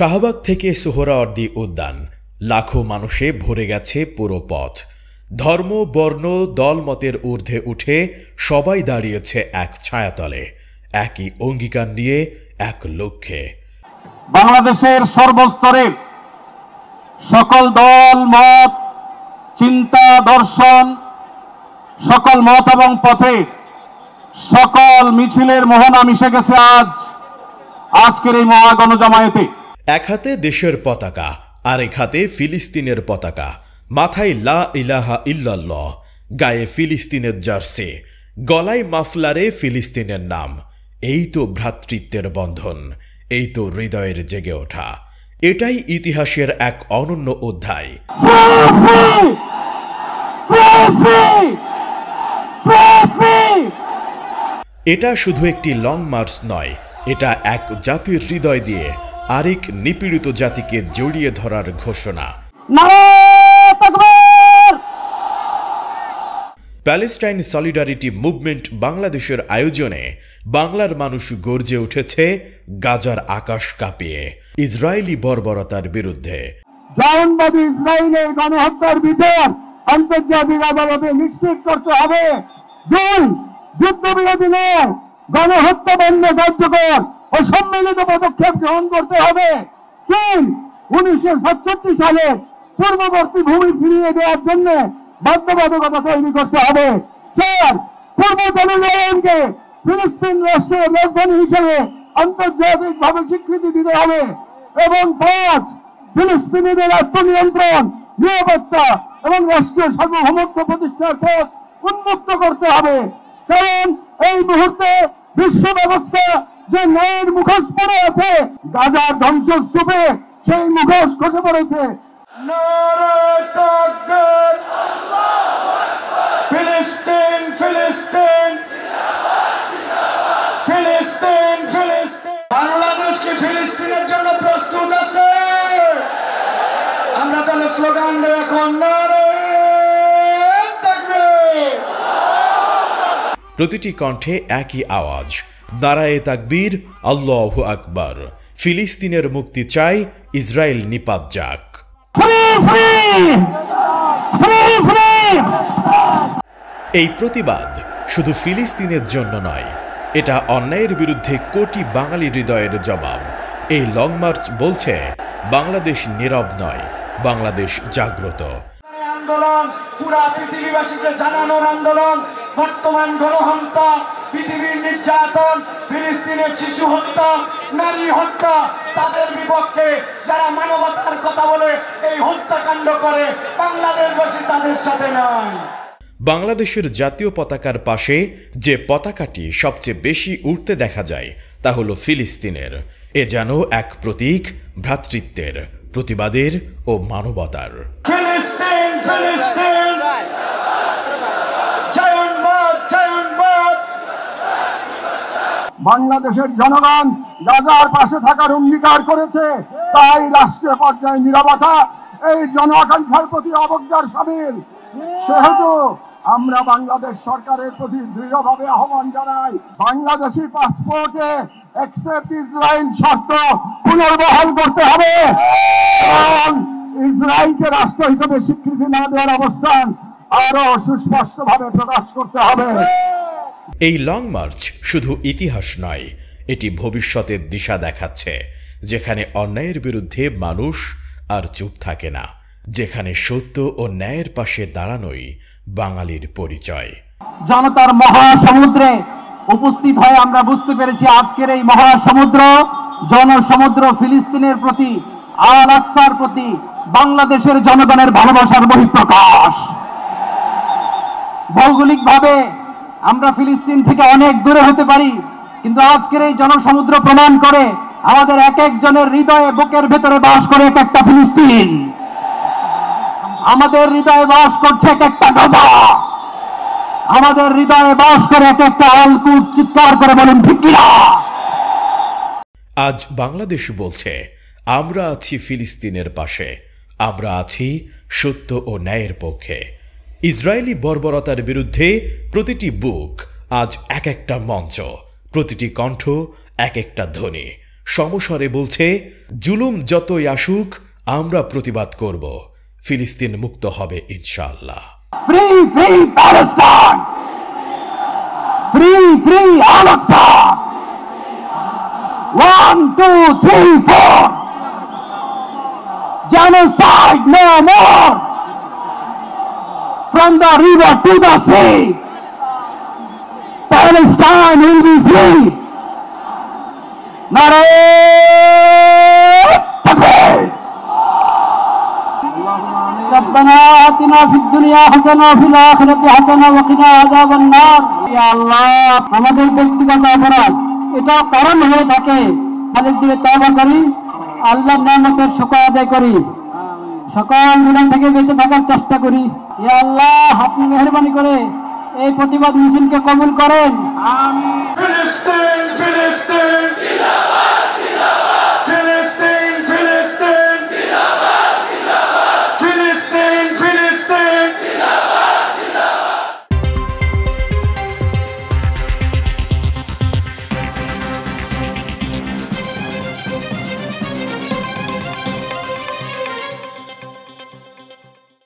শাহবাগ থেকে সোহরাওয়ার্দী উদ্যান লাখো মানুষে ভরে গেছে পুরো পথ। ধর্ম বর্ণ দলমতের ঊর্ধ্বে উঠে সবাই দাঁড়িয়েছে এক ছায়াতলে, একই অঙ্গীকার নিয়ে, এক লক্ষ্যে। বাংলাদেশের সর্বস্তরে সকল দল মত চিন্তা দর্শন সকল মত এবং পথে সকল মিছিলের মোহনা মিশে গেছে আজকের এই মহা গণজামায়াতে। এক হাতে দেশের পতাকা, আরেক হাতে ফিলিস্তিনের পতাকা, মাথায় লা ইলাহা ইল্লাল্লাহ, গায়ে ফিলিস্তিনের জার্সি, গলায় মাফলারে ফিলিস্তিনের নাম। এই তো ভ্রাতৃত্বের বন্ধন, এই তো হৃদয়ের জেগে ওঠা। এটাই ইতিহাসের এক অনন্য অধ্যায়। এটা শুধু একটি লং মার্চ নয়, এটা এক জাতির হৃদয় দিয়ে আরেক নিপীড়িত জাতিকে জড়িয়ে ধরার ঘোষণা। প্যালেস্টাইন সলিডারিটি মুভমেন্ট বাংলাদেশের আয়োজনে বাংলার মানুষ গর্জে উঠেছে গাজার আকাশ কাঁপিয়ে ইসরায়েলি বর্বরতার বিরুদ্ধে। জায়নবাদী ইসরায়েলের গণহত্যার বিচার আন্তর্জাতিক আদালতে নিশ্চিত করতে হবে। দুই, যুদ্ধবিরতি নয়, গণহত্যা বন্ধ কার্যকর ও সম্মিলিত পদক্ষেপ গ্রহণ করতে হবে। তিন, 1967 সালে পূর্ববর্তী ভূমি ফিরিয়ে দেওয়ার জন্য বাধ্যবাধকতা তৈরি করতে হবে। চার, পূর্ব জেরুজালেমকে ফিলিস্তিন রাষ্ট্রের রাজধানী হিসেবে আন্তর্জাতিকভাবে স্বীকৃতি দিতে হবে। এবং পাঁচ, ফিলিস্তিনিদের আত্মনিয়ন্ত্রণ, নিরাপত্তা এবং রাষ্ট্রীয় সার্বভৌমত্ব প্রতিষ্ঠার পথ উন্মুক্ত করতে হবে। কারণ এই মুহূর্তে বিশ্ব ব্যবস্থা যে ন্যায়ের মুখোশ পড়ে আছে, গাজার ধ্বংসস্তূপে সেই মুখোশ খসে পড়েছে। ফিলিস্তিন ফিলিস্তিন ফিলিস্তিন ফিলিস্তিন। বাংলাদেশ কি ফিলিস্তিনের জন্য প্রস্তুত আছে? আমরা তাহলে স্লোগান দেই এখন, নারে তাকবীর। প্রতিটি কণ্ঠে একই আওয়াজ, নারায়ে তাকবীর, আল্লাহু আকবার। ফিলিস্তিনের মুক্তি চাই, ইসরায়েল নিপাত যাক। এই প্রতিবাদ শুধু ফিলিস্তিনের জন্য নয়, এটা অন্যায়ের বিরুদ্ধে কোটি বাঙালি হৃদয়ের জবাব। এই লং মার্চ বলছে বাংলাদেশ নীরব নয়, বাংলাদেশ জাগ্রত। আন্দোলন পুরা পৃথিবীবাসীকে জানানোর আন্দোলন। বর্তমান গণহত্যা, পৃথিবীর নির্যাতন, ফিলিস্তিনের শিশু হত্যা, নারী হত্যা, তাদের বিপক্ষে যারা মানবতার কথা বলে এই হত্যাকাণ্ড করে, বাংলাদেশবাসী তাদের সাথে নয়। বাংলাদেশের জাতীয় পতাকার পাশে যে পতাকাটি সবচেয়ে বেশি উড়তে দেখা যায় তা হলো ফিলিস্তিনের। এ যেন এক প্রতীক ভ্রাতৃত্বের, প্রতিবাদের ও মানবতার। ফিলিস্তিন ফিলিস্তিন, জায়নবাদ জায়নবাদ। বাংলাদেশের জনগণ গাজার পাশে থাকার অঙ্গীকার করেছে, তাই রাষ্ট্রীয় পর্যায়ে নীরবতা এই জন আকাঙ্ক্ষার প্রতি অবজ্ঞার সামিল। সেহেতু আমরা বাংলাদেশ সরকারের প্রতি দৃঢ়ভাবে আহ্বান জানাই, বাংলাদেশি পাসপোর্টে অ্যাকসেপ্ট ইসরায়েল শর্ত পুনর্বহাল করতে হবে এবং ইসরায়েলকে রাষ্ট্র হিসেবে স্বীকৃতি না দেওয়ার অবস্থান আরো সুস্পষ্টভাবে প্রকাশ করতে হবে। এই লং মার্চ শুধু ইতিহাস নয়, এটি ভবিষ্যতের দিশা দেখাচ্ছে, যেখানে অন্যায়ের বিরুদ্ধে মানুষ আর চুপ থাকে না, যেখানে সত্য ও ন্যায়ের পাশে দাঁড়ানোই বাঙালির পরিচয়। জনতার মহাসমুদ্রে উপস্থিত হয়ে আমরা বুঝতে পেরেছি আজকের এই মহাসমুদ্র, জনসমুদ্র ফিলিস্তিনের প্রতি, আল আকসার প্রতি বাংলাদেশের জনগণের ভালোবাসার বহিঃপ্রকাশ। ভৌগোলিকভাবে আমরা ফিলিস্তিন থেকে অনেক দূরে হতে পারি, কিন্তু আজকের এই জনসমুদ্র প্রমাণ করে আমাদের এক একজনের হৃদয়ে, বুকের ভেতরে বাস করে এক একটা ফিলিস্তিন। আমাদের হৃদয়ে বাস করছে এক একটা গাজা, আমাদের হৃদয়ে বাস করে এক একটা আল-কুদস। চিৎকার করে বলেন ঠিক কিনা? আজ বাংলাদেশ বলছে, আমরা আছি ফিলিস্তিনের পাশে, আমরা আছি সত্য ও ন্যায়ের পক্ষে। ইসরায়েলি বর্বরতার বিরুদ্ধে প্রতিটি বুক আজ এক একটা মঞ্চ, প্রতিটি কণ্ঠ এক একটা ধ্বনি। সমস্বরে বলছে, জুলুম যতই আসুক আমরা প্রতিবাদ করব, ফিলিস্তিন মুক্ত হবে ইনশাআল্লাহ। Free free Palestine, free free Al Aqsa, 1 2 3 4, genocide no more, from the river to the sea, Palestine will be free. Nare takbir. ربنا آتنا في الدنيا حسنة وفي الآخرة حسنة وقنا عذاب النار. يا الله, আমাদের ব্যক্তিগত অপরাধ এটা কারণ হয়ে থাকে, খালিদ দিকে তওবা করি, আল্লাহর নিয়ামতের শুকর আদায় করি, সকল গুনাহ থেকে বেঁচে থাকার চেষ্টা করি। ইয়া আল্লাহ, আপনি মেহেরবানি করে এই প্রতিবাদ মিছিলকে কবুল করেন। আমিন।